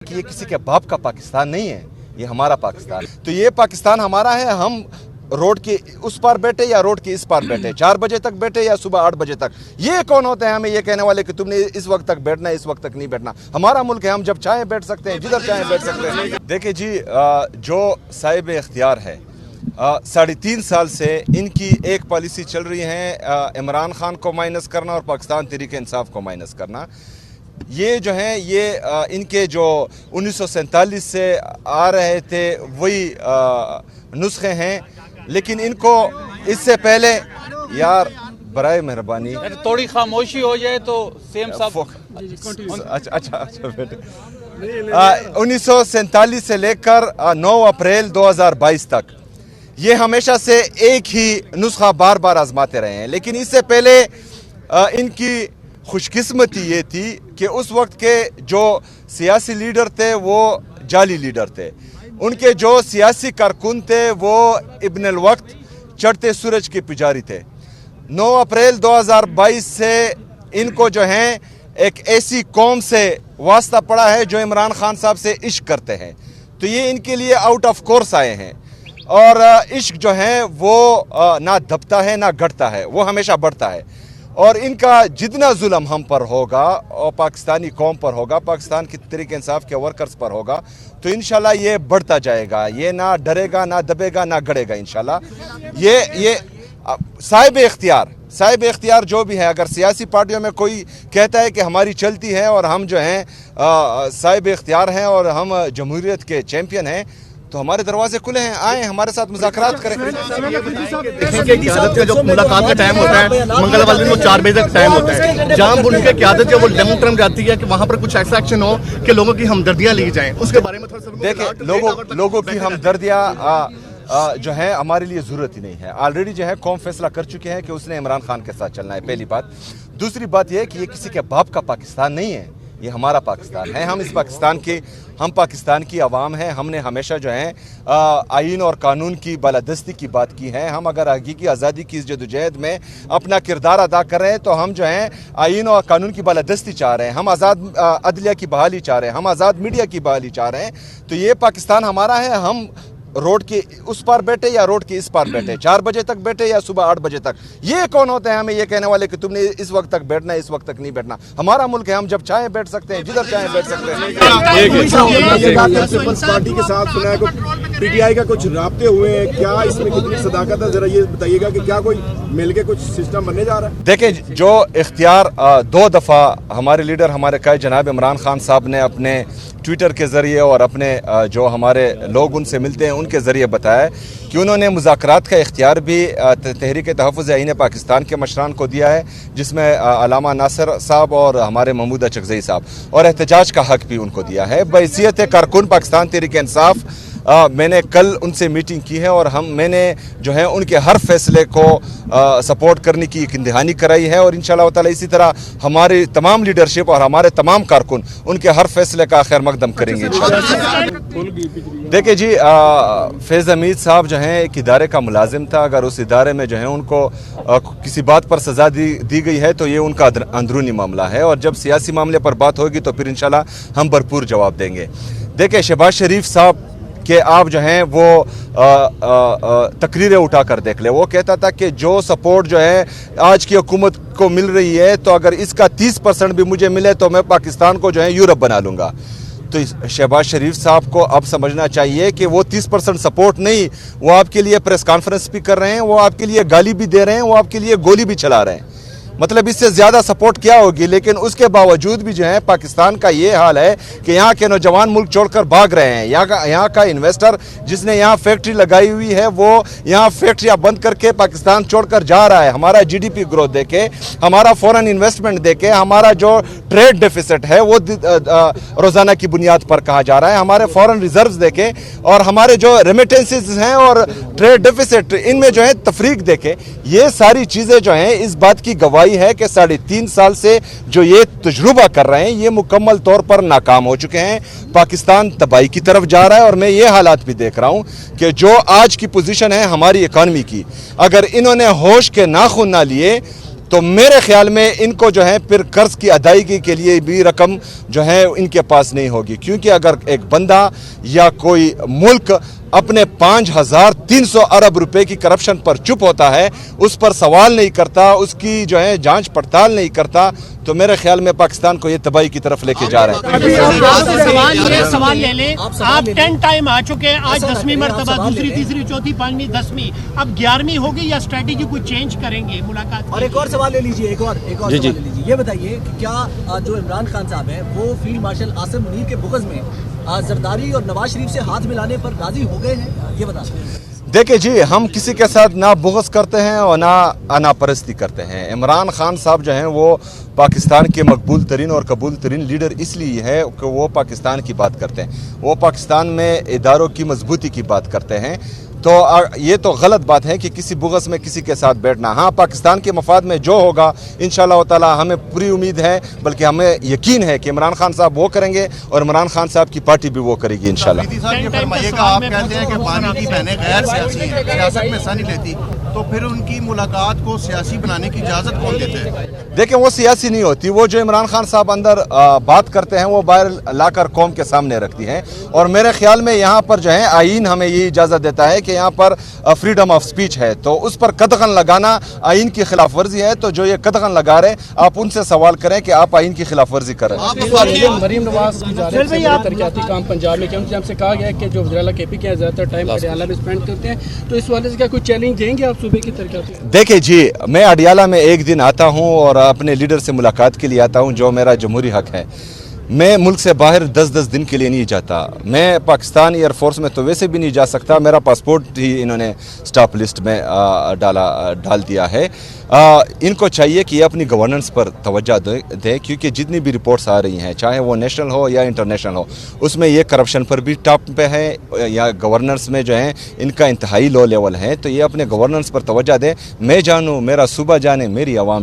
کہ یہ کسی کے باپ کا پاکستان نہیں ہے، یہ ہمارا پاکستان ہے۔ تو یہ پاکستان ہمارا ہے، ہم روڈ کے اس پار بیٹھے یا روڈ کے اس پار بیٹھے، 4 بجے تک بیٹھے یا صبح 8 بجے تک، یہ کون ہوتے ہیں ہمیں یہ کہنے والے کہ تم نے اس وقت تک بیٹھنا ہے، اس وقت تک نہیں بیٹھنا؟ ہمارا ملک ہے، ہم جب چاہیں بیٹھ سکتے ہیں، جدھر چاہیں بیٹھ سکتے ہیں۔ دیکھیں جی، جو صاحب اختیار ہے 3.5 سال سے ان کی ایک پالیسی چل رہی ہے، عمران خان کو مائنس کرنا اور پاکستان تحریک انصاف کو مائنس کرنا۔ یہ جو ہیں یہ ان کے جو 1947 سے آ رہے تھے وہی نسخے ہیں، لیکن ان کو اس سے پہلے یار برائے مہربانی تھوڑی خاموشی ہو جائے تو سیم صاحب اچھا بیٹے 1947 سے لے کر 9 اپریل 2022 تک یہ ہمیشہ سے ایک ہی نسخہ بار بار آزماتے رہے ہیں، لیکن اس سے پہلے ان کی خوش قسمتی یہ تھی کہ اس وقت کے جو سیاسی لیڈر تھے وہ جعلی لیڈر تھے، ان کے جو سیاسی کارکن تھے وہ ابن الوقت چڑھتے سورج کے پجاری تھے۔ 9 اپریل 2022 سے ان کو جو ہیں ایک ایسی قوم سے واسطہ پڑا ہے جو عمران خان صاحب سے عشق کرتے ہیں، تو یہ ان کے لیے آؤٹ آف کورس آئے ہیں، اور عشق جو ہے وہ نہ دبتا ہے نہ گھٹتا ہے، وہ ہمیشہ بڑھتا ہے، اور ان کا جتنا ظلم ہم پر ہوگا اور پاکستانی قوم پر ہوگا، پاکستان کی تحریک انصاف کے ورکرز پر ہوگا، تو انشاءاللہ یہ بڑھتا جائے گا، یہ نہ ڈرے گا نہ دبے گا نہ گڑے گا انشاءاللہ۔ یہ صاحب اختیار جو بھی ہے، اگر سیاسی پارٹیوں میں کوئی کہتا ہے کہ ہماری چلتی ہے اور ہم جو ہیں صاحب اختیار ہیں اور ہم جمہوریت کے چیمپئن ہیں، تو ہمارے دروازے کھلے ہیں، آئیں ہمارے ساتھ مذاکرات کریں۔ دیکھیں کہ قیادت کا جو ملاقات کا ٹائم ہوتا ہے منگل والے دن وہ 4 بجے تک ٹائم ہوتا ہے، جہاں ان کی قیادت جو وہ لانگ ٹرم جاتی ہے کہ وہاں پر کچھ ایسا ایکشن ہو کہ لوگوں کی ہمدردیاں لی جائیں، اس کے بارے میں تھوڑا سا دیکھیں لوگوں کی ہمدردیاں جو ہے ہمارے لیے ضرورت ہی نہیں ہے، آلریڈی جو ہے قوم فیصلہ کر چکے ہیں کہ اس نے عمران خان کے ساتھ چلنا ہے، پہلی بات۔ دوسری بات یہ ہے کہ یہ کسی کے باپ کا پاکستان نہیں ہے، یہ ہمارا پاکستان ہے، ہم پاکستان کی عوام ہیں، ہم نے ہمیشہ جو ہے آئین اور قانون کی بالادستی کی بات کی ہے۔ ہم اگر حقیقی آزادی کی جدوجہد میں اپنا کردار ادا کر رہے ہیں تو ہم جو ہیں آئین اور قانون کی بالادستی چاہ رہے ہیں، ہم آزاد عدلیہ کی بحالی چاہ رہے ہیں، ہم آزاد میڈیا کی بحالی چاہ رہے ہیں، تو یہ پاکستان ہمارا ہے، ہم روڈ کے اس پار بیٹھے یا روڈ کے اس پار بیٹھے، 4 بجے تک بیٹھے یا صبح 8 بجے تک، یہ کون ہوتے ہیں ہمیں یہ کہنے والے کہ تم نے اس وقت تک بیٹھنا ہے، اس وقت تک نہیں بیٹھنا؟ ہمارا ملک ہے، ہم جب چاہیں بیٹھ سکتے ہیں، جدھر چاہیں بیٹھ سکتے ہیں۔ پیپلز پارٹی کے ساتھ سنا ہے پی ٹی آئی کا کچھ رابطے ہوئے ہیں، کیا اس میں کتنی صداقت ہے؟ ذرا یہ بتائیے گا کہ کیا کوئی مل کے کچھ سسٹم بننے جا رہا ہے؟ دیکھیں جو اختیار 2 دفعہ ہمارے لیڈر ہمارے قائد جناب عمران خان صاحب نے اپنے ٹویٹر کے ذریعے اور اپنے جو ہمارے لوگ ان سے ملتے ہیں ان کے ذریعے بتایا کہ انہوں نے مذاکرات کا اختیار بھی تحریک تحفظ آئین پاکستان کے مشران کو دیا ہے، جس میں علامہ ناصر صاحب اور ہمارے محمود اچکزئی صاحب، اور احتجاج کا حق بھی ان کو دیا ہے۔ بحیثیت کارکن پاکستان تحریک انصاف میں نے کل ان سے میٹنگ کی ہے، اور میں نے جو ہے ان کے ہر فیصلے کو سپورٹ کرنے کی ایک دہانی کرائی ہے، اور انشاءاللہ تعالی اسی طرح ہماری تمام لیڈرشپ اور ہمارے تمام کارکن ان کے ہر فیصلے کا خیر مقدم کریں گے انشاءاللہ۔ دیکھیں جی، فیض حمید صاحب جو ہیں ایک ادارے کا ملازم تھا، اگر اس ادارے میں جو ہے ان کو کسی بات پر سزا دی گئی ہے تو یہ ان کا اندرونی معاملہ ہے، اور جب سیاسی معاملے پر بات ہوگی تو پھر انشاءاللہ ہم بھرپور جواب دیں گے۔ دیکھیں شہباز شریف صاحب کہ آپ جو ہیں وہ تقریریں اٹھا کر دیکھ لیں، وہ کہتا تھا کہ جو سپورٹ جو ہے آج کی حکومت کو مل رہی ہے تو اگر اس کا 30% بھی مجھے ملے تو میں پاکستان کو جو ہے یورپ بنا لوں گا۔ تو شہباز شریف صاحب کو اب سمجھنا چاہیے کہ وہ 30% سپورٹ نہیں، وہ آپ کے لیے پریس کانفرنس بھی کر رہے ہیں، وہ آپ کے لیے گالی بھی دے رہے ہیں، وہ آپ کے لیے گولی بھی چلا رہے ہیں، مطلب اس سے زیادہ سپورٹ کیا ہوگی؟ لیکن اس کے باوجود بھی جو ہے پاکستان کا یہ حال ہے کہ یہاں کے نوجوان ملک چھوڑ کر بھاگ رہے ہیں، یہاں کا انویسٹر جس نے یہاں فیکٹری لگائی ہوئی ہے وہ یہاں فیکٹریاں بند کر کے پاکستان چھوڑ کر جا رہا ہے۔ ہمارا جی ڈی پی گروتھ دیکھے، ہمارا فورن انویسٹمنٹ دیکھے، ہمارا جو ٹریڈ ڈیفیسٹ ہے وہ روزانہ کی بنیاد پر کہا جا رہا ہے، ہمارے فورن ریزروز دیکھے، اور ہمارے جو ریمیٹنسز ہیں اور ٹریڈ ڈیفیسٹ ان میں جو ہے تفریق دیکھے، یہ ساری چیزیں جو ہیں اس بات کی گواہی ہے کہ 3.5 سال سے جو یہ تجربہ کر رہے ہیں یہ مکمل طور پر ناکام ہو چکے ہیں، پاکستان تباہی کی طرف جا رہا ہے، اور میں یہ حالات بھی دیکھ رہا ہوں کہ جو آج کی پوزیشن ہے ہماری اکانومی کی، اگر انہوں نے ہوش کے ناخن نہ لیے تو میرے خیال میں ان کو جو ہے پھر قرض کی ادائیگی کے لیے بھی رقم جو ہے ان کے پاس نہیں ہوگی، کیونکہ اگر ایک بندہ یا کوئی ملک اپنے 5300 ارب روپے کی کرپشن پر چپ ہوتا ہے، اس پر سوال نہیں کرتا، اس کی جو ہے جانچ پڑتال نہیں کرتا، تو میرے خیال میں پاکستان کو یہ تباہی کی طرف لے کے جا رہے ہیں۔ سوال لے لیں، آپ 10 ٹائم آ چکے ہیں، آج 10ویں مرتبہ، دوسری تیسری چوتھی پانچویں 10ویں، اب 11ویں ہوگی یا اسٹریٹجی کوئی چینج کریں گے ملاقات؟ اور ایک اور سوال لے لیجیے، ایک اور سوال لے لیجیے، یہ بتائیے کہ کیا جو عمران خان صاحب ہیں وہ فیلڈ مارشل عاصم منیر کے بغض میں زرداری اور نواز شریف سے ہاتھ ملانے پر راضی ہو گئے ہیں؟ یہ بتا دیں۔ دیکھیں جی، ہم کسی کے ساتھ نہ بغض کرتے ہیں اور نہ آنا پرستی کرتے ہیں۔ عمران خان صاحب جو ہیں وہ پاکستان کے مقبول ترین اور قبول ترین لیڈر اس لیے ہے کہ وہ پاکستان کی بات کرتے ہیں، وہ پاکستان میں اداروں کی مضبوطی کی بات کرتے ہیں، تو یہ تو غلط بات ہے کہ کسی بغض میں کسی کے ساتھ بیٹھنا۔ ہاں، پاکستان کے مفاد میں جو ہوگا انشاءاللہ تعالی ہمیں پوری امید ہے، بلکہ ہمیں یقین ہے کہ عمران خان صاحب وہ کریں گے اور عمران خان صاحب کی پارٹی بھی وہ کرے گی انشاءاللہ۔ صاحب یہ فرمائیے گا، آپ کہتے ہیں کہ پانی کی بہنیں غیر سیاسی ہیں، سیاست میں حصہ نہیں لیتی، تو پھر ان کی ملاقات کو سیاسی بنانے کی اجازت کون دیتے ہیں؟ دیکھیں، وہ سیاسی نہیں ہوتی، وہ جو عمران خان صاحب اندر بات کرتے ہیں وہ باہر لا کر قوم کے سامنے رکھتی ہیں، اور میرے خیال میں یہاں پر جو ہے آئین ہمیں یہ اجازت دیتا ہے کہ یہاں پر فریڈم آف سپیچ ہے، تو اس پر قدغن لگانا آئین کی خلاف ورزی ہے، تو جو یہ قدغن لگا رہے آپ ان سے سوال کریں کہ آپ آئین کی خلاف ورزی کر رہے ہیں۔ مریم نواز کی جانب سے ترقیاتی کام پنجاب میں کیا ہم سے کہا گیا ہے کہ جو وزیر اعلیٰ کے پی کے زیادہ تر ٹائم اڈیالہ میں اسپینڈ کرتے ہیں، تو اس والے سے کیا کوئی چیلنج دیں گے آپ صوبے کی ترقیاتی؟ دیکھیں جی، میں اڈیالہ میں ایک دن آتا ہوں اور اپنے لیڈر سے ملاقات کے لیے آتا ہوں، جو میرا جمہوری حق ہے۔ میں ملک سے باہر 10 دن کے لیے نہیں جاتا، میں پاکستان ایئر فورس میں تو ویسے بھی نہیں جا سکتا، میرا پاسپورٹ ہی انہوں نے سٹاپ لسٹ میں ڈال دیا ہے۔ ان کو چاہیے کہ یہ اپنی گورننس پر توجہ دیں، کیونکہ جتنی بھی رپورٹس آ رہی ہیں، چاہے وہ نیشنل ہو یا انٹرنیشنل ہو، اس میں یہ کرپشن پر بھی ٹاپ پہ ہے، یا گورننس میں جو ہے ان کا انتہائی لو لیول ہے، تو یہ اپنے گورننس پر توجہ دیں۔ میں جانوں، میرا صوبہ جانے، میری عوام